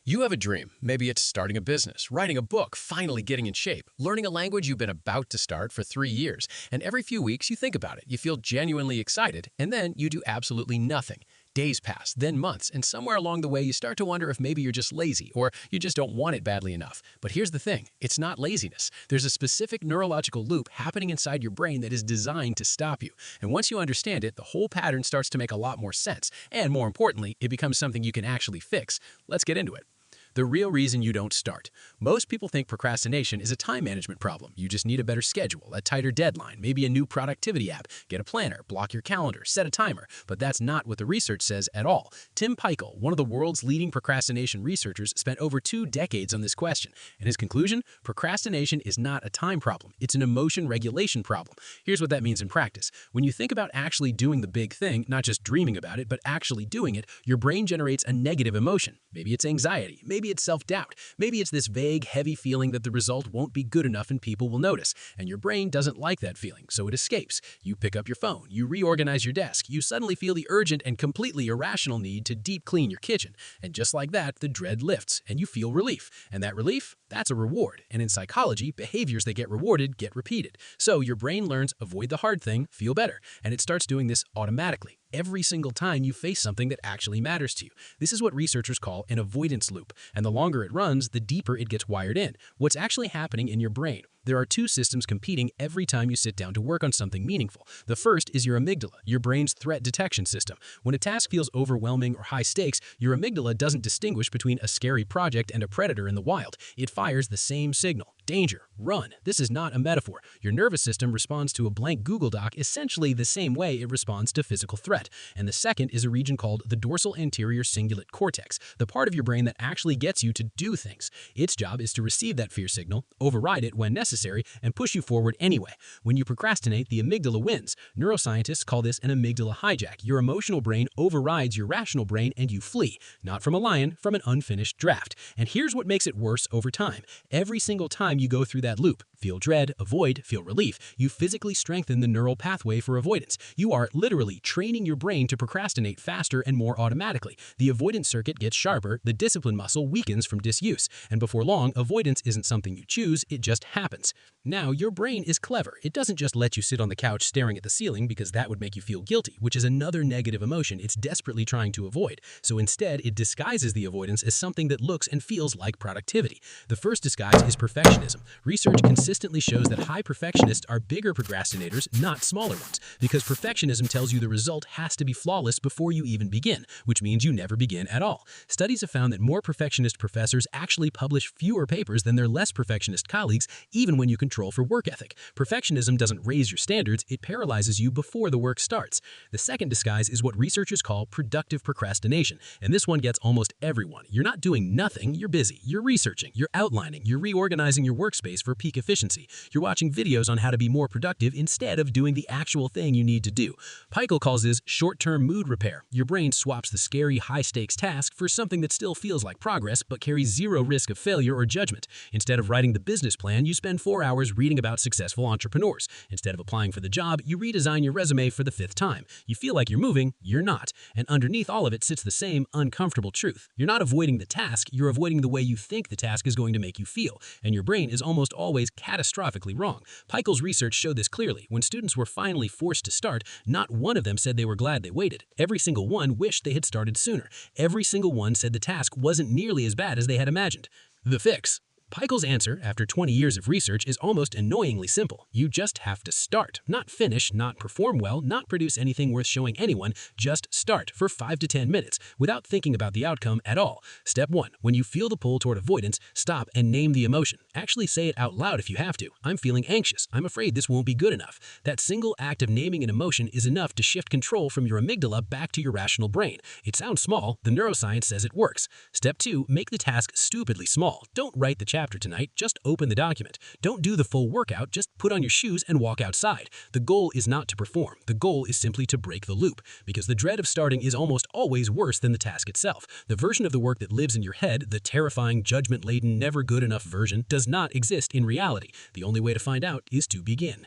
You have a dream. Maybe it's starting a business, writing a book, finally getting in shape, learning a language you've been about to start for 3 years. And every few weeks you think about it, you feel genuinely excited, and then you do absolutely nothing. Days pass, then months, and somewhere along the way you start to wonder if maybe you're just lazy or you just don't want it badly enough. But here's the thing, it's not laziness. There's a specific neurological loop happening inside your brain that is designed to stop you. And once you understand it, the whole pattern starts to make a lot more sense. And more importantly, it becomes something you can actually fix. Let's get into it. The real reason you don't start. Most people think procrastination is a time management problem. You just need a better schedule, a tighter deadline, maybe a new productivity app, get a planner, block your calendar, set a timer. But that's not what the research says at all. Tim Pychyl, one of the world's leading procrastination researchers, spent over 2 decades on this question. And his conclusion? Procrastination is not a time problem. It's an emotion regulation problem. Here's what that means in practice. When you think about actually doing the big thing, not just dreaming about it, but actually doing it, your brain generates a negative emotion. Maybe it's anxiety. Maybe it's self-doubt. Maybe it's this vague, heavy feeling that the result won't be good enough and people will notice. And your brain doesn't like that feeling, so it escapes. You pick up your phone, you reorganize your desk, you suddenly feel the urgent and completely irrational need to deep clean your kitchen. And just like that, the dread lifts, and you feel relief. And that relief? That's a reward. And in psychology, behaviors that get rewarded get repeated. So your brain learns avoid the hard thing, feel better. And it starts doing this automatically every single time you face something that actually matters to you. This is what researchers call an avoidance loop, and the longer it runs, the deeper it gets wired in. What's actually happening in your brain? There are 2 systems competing every time you sit down to work on something meaningful. The first is your amygdala, your brain's threat detection system. When a task feels overwhelming or high stakes, your amygdala doesn't distinguish between a scary project and a predator in the wild. It fires the same signal. Danger, run. This is not a metaphor. Your nervous system responds to a blank Google Doc essentially the same way it responds to physical threat. And the second is a region called the dorsal anterior cingulate cortex, the part of your brain that actually gets you to do things. Its job is to receive that fear signal, override it when necessary, and push you forward anyway. When you procrastinate, the amygdala wins. Neuroscientists call this an amygdala hijack. Your emotional brain overrides your rational brain and you flee, not from a lion, from an unfinished draft. And here's what makes it worse over time. Every single time you go through that loop, feel dread, avoid, feel relief, you physically strengthen the neural pathway for avoidance. You are literally training your brain to procrastinate faster and more automatically. The avoidance circuit gets sharper, the discipline muscle weakens from disuse, and before long, avoidance isn't something you choose, it just happens. Now, your brain is clever. It doesn't just let you sit on the couch staring at the ceiling because that would make you feel guilty, which is another negative emotion it's desperately trying to avoid. So instead, it disguises the avoidance as something that looks and feels like productivity. The first disguise is perfectionism. Research consistently shows that high perfectionists are bigger procrastinators, not smaller ones, because perfectionism tells you the result has to be flawless before you even begin, which means you never begin at all. Studies have found that more perfectionist professors actually publish fewer papers than their less perfectionist colleagues, even when you control for work ethic. Perfectionism doesn't raise your standards, it paralyzes you before the work starts. The second disguise is what researchers call productive procrastination, and this one gets almost everyone. You're not doing nothing, you're busy, you're researching, you're outlining, you're reorganizing your workspace for peak efficiency. You're watching videos on how to be more productive instead of doing the actual thing you need to do. Pychyl calls this short-term mood repair. Your brain swaps the scary, high-stakes task for something that still feels like progress but carries zero risk of failure or judgment. Instead of writing the business plan, you spend 4 hours reading about successful entrepreneurs. Instead of applying for the job, you redesign your resume for the 5th time. You feel like you're moving, you're not. And underneath all of it sits the same uncomfortable truth. You're not avoiding the task, you're avoiding the way you think the task is going to make you feel. And your brain is almost always catastrophically wrong. Pycyl's research showed this clearly. When students were finally forced to start, not one of them said they were glad they waited. Every single one wished they had started sooner. Every single one said the task wasn't nearly as bad as they had imagined. The fix. Pycyl's answer, after 20 years of research, is almost annoyingly simple. You just have to start. Not finish, not perform well, not produce anything worth showing anyone. Just start for 5 to 10 minutes without thinking about the outcome at all. Step 1. When you feel the pull toward avoidance, stop and name the emotion. Actually say it out loud if you have to. I'm feeling anxious. I'm afraid this won't be good enough. That single act of naming an emotion is enough to shift control from your amygdala back to your rational brain. It sounds small. The neuroscience says it works. Step 2. Make the task stupidly small. Don't write the chapter tonight, just open the document. Don't do the full workout, just put on your shoes and walk outside. The goal is not to perform. The goal is simply to break the loop, because the dread of starting is almost always worse than the task itself. The version of the work that lives in your head, the terrifying, judgment-laden, never good enough version, does not exist in reality. The only way to find out is to begin.